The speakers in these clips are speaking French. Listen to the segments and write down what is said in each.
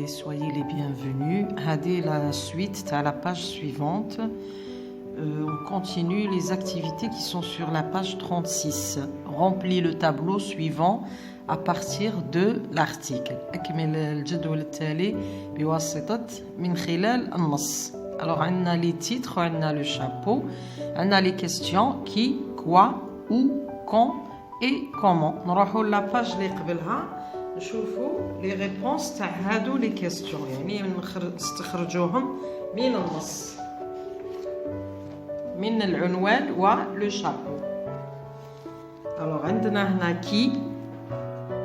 soyez les bienvenus. Hadé la suite à la page suivante. On continue les activités qui sont sur la page 36. Remplis le tableau suivant à partir de l'article. أكمل الجدول التالي بواسطة من خلال النص. Alors, on a les titres, on a le chapeau, on a les questions qui, quoi, où, quand et comment. نروحوا la page اللي قبلها نشوفوا les réponses تاع هادو les questions. يعني نستخرجوهم من النص. من العنوان و le chapeau. Alors, عندنا هنا qui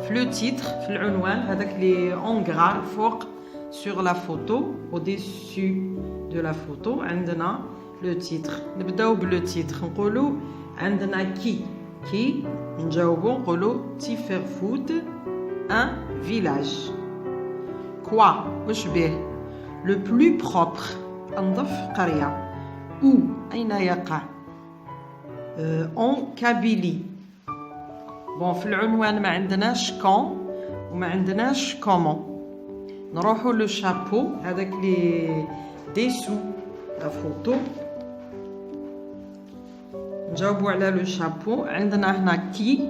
في le titre, في العنوان هذاك اللي en gras الفوق sur la photo, au-dessus de la photo, عندنا le titre. نبداو بلو titre. نقولوا عندنا qui نجاوبوا نقولوا تيفرفود un village. Quoi واش به le plus propre انظف قرية. Où أين يقع en Kabylie. Bon في العنوان ما عندناش quand وما عندناش comment. نروحوا لو شابو هذاك لي ديسو لا فوتو نجاوبوا على لو شابو. عندنا هنا كي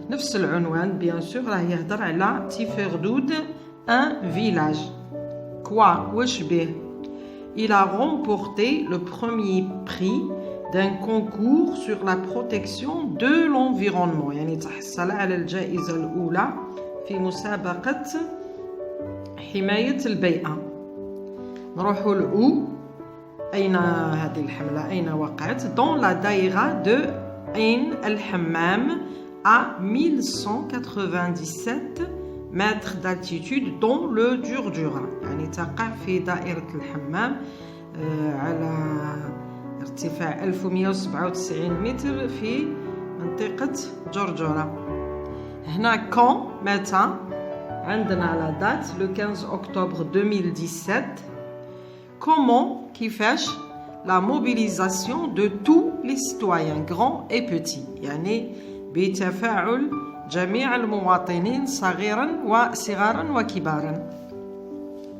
نفس العنوان بيان سور راه يهضر على تيفردود ان فيلاج. كوا واش به il a remporté le premier prix d'un concours sur la protection de l'environnement. يعني تحصل على الجائزة الأولى في مسابقة حماية البيئة. نروحوا لأو أين هذه الحملة أين وقعت dans la daïra de Ain el-Hammam à 1197 mètres d'altitude dans le Durdura. يعني تقع في دائرة الحمام على ارتفاع 1197 متر في منطقة جرجرة. هنا quand متى عندنا la date le 15 octobre 2017. Comment كيفاش la mobilisation de tous les citoyens grands et petits يعني بتفاعل جميع المواطنين صغارا وكبارا.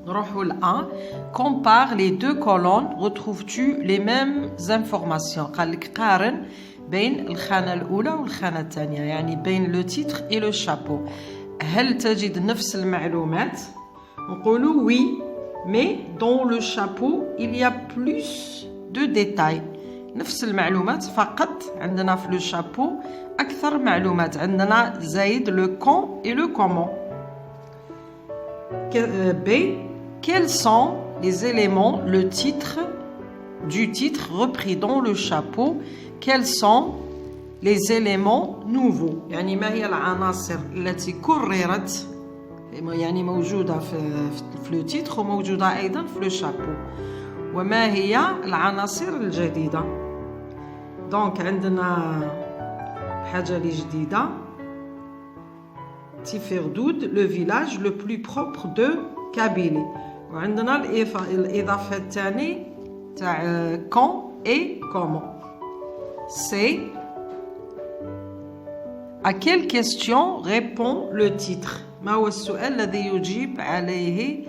نروحوا الآن. Compare les deux colonnes, retrouves-tu les mêmes informations. قال لك قارن بين الخانة الأولى والخانة الثانية يعني بين le titre et le chapeau. هل تجد نفس المعلومات؟ نقولوا oui, mais dans le chapeau il y a plus de détails. نفس المعلومات فقط عندنا في le chapeau أكثر معلومات. عندنا زايد le quand et le comment. B. Quels sont les éléments du titre repris dans le chapeau? Quels sont les éléments nouveaux؟ يعني ما هي العناصر التي كررت يعني موجودة في le titre وموجودة أيضا في le chapeau. وما هي العناصر الجديدة؟ دونك عندنا حاجة اللي جديدة تيفردود le village le plus propre de Kabylie. وعندنا الإضافة الثانية تاع quand et comment. C'est à quelle question répond le titre. ما هو السؤال الذي يجيب عليه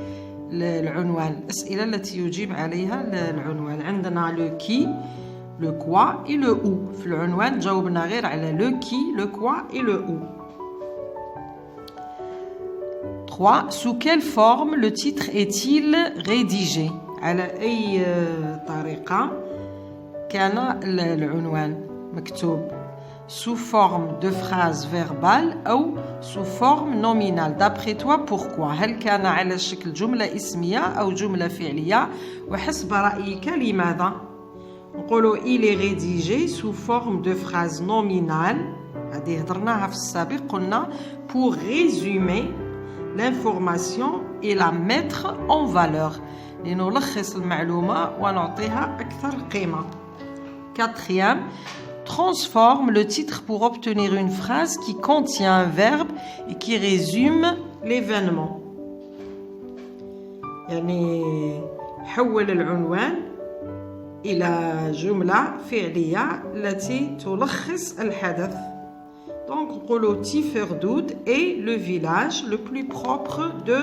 العنوان. الأسئلة التي يجيب عليها العنوان. عندنا le qui, le quoi et le où. في العنوان جاوبنا غير على le qui, le quoi et le où. 3. Sous quelle forme le titre est-il rédigé? على أي طريقة كان العنوان مكتوب؟ Sous forme de phrase verbale أو sous forme nominale. D'après toi, pourquoi? هل كان على شكل جملة اسمية أو جملة فعلية؟ وحسب رأيك لماذا؟ نقولوا il est rédigé sous forme de phrase nominale. هذه هضرناها في السابق قلنا pour résumer l'information et la mettre en valeur. لنلخص المعلومة ونعطيها أكثر قيمة. 4. Transforme le titre pour obtenir une phrase qui contient un verbe et qui résume l'événement. يعني حول العنوان إلى جملة فعلية التي تلخص الحدث. Donc, نقولوا تيفردود est le village le plus propre de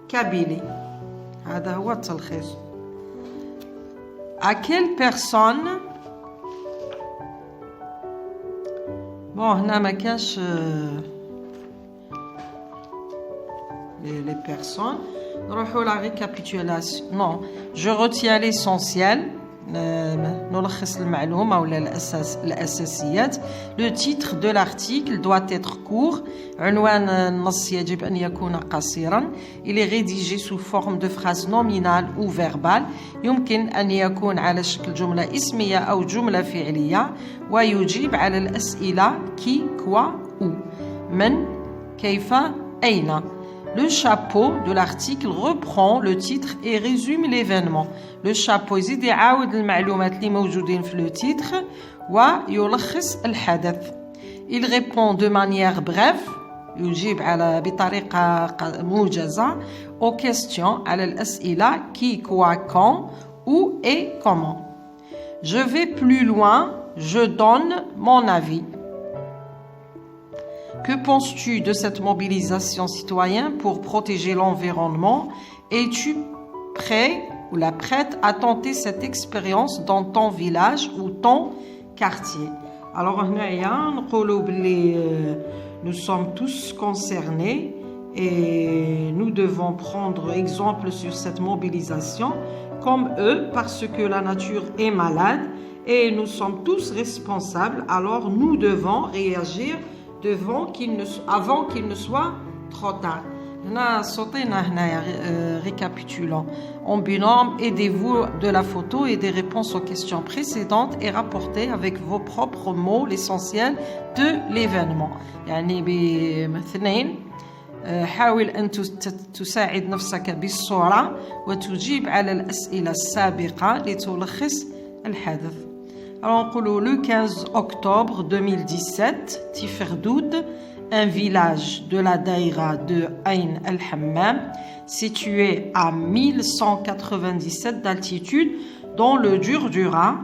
Kabylie. هذا هو التلخيص. À quelle personne bon هنا ما كاش les personnes. نروحوا la récapitulation. Non, je retiens l'essentiel. نلخص المعلومة ولا الأساسيات. Le titre de l'article doit être court. عنوان النص يجب أن يكون قصيرا. Il est rédigé sous forme de phrase nominale ou verbale. يمكن أن يكون على شكل جملة اسمية أو جملة فعلية. ويجيب على الأسئلة qui, quoi, où. من, كيف, أين. Le chapeau de l'article reprend le titre et résume l'événement. Le chapeau يزيد يعاود المعلومات اللي موجودين في le titre ويلخص الحدث. Il répond de manière brève يجيب بطريقة موجزة aux questions على الأسئلة qui, quoi, quand, où et comment. Je vais plus loin, je donne mon avis. Que penses-tu de cette mobilisation citoyenne pour protéger l'environnement? Es-tu prêt ou la prête à tenter cette expérience dans ton village ou ton quartier? Alors, nous sommes tous concernés et nous devons prendre exemple sur cette mobilisation comme eux parce que la nature est malade et nous sommes tous responsables. Alors, nous devons réagir avant qu'il ne soit trop tard. Récapitulons. En binôme, aidez-vous de la photo et des réponses aux questions précédentes et rapportez avec vos propres mots l'essentiel de l'événement. يعني باثنين حاول أن تساعد نفسك بالصورة وتجيب على الأسئلة السابقة لتلخص الحدث. Alors, le 15 octobre 2017, Tiferdoud, un village de la daïra de Ain el-Hammam, situé à 1197 d'altitude dans le Durdura,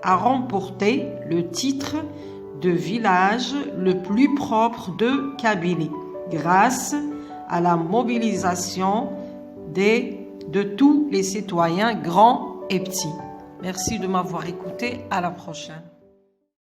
a remporté le titre de village le plus propre de Kabylie, grâce à la mobilisation de tous les citoyens, grands et petits. Merci de m'avoir écouté. À la prochaine.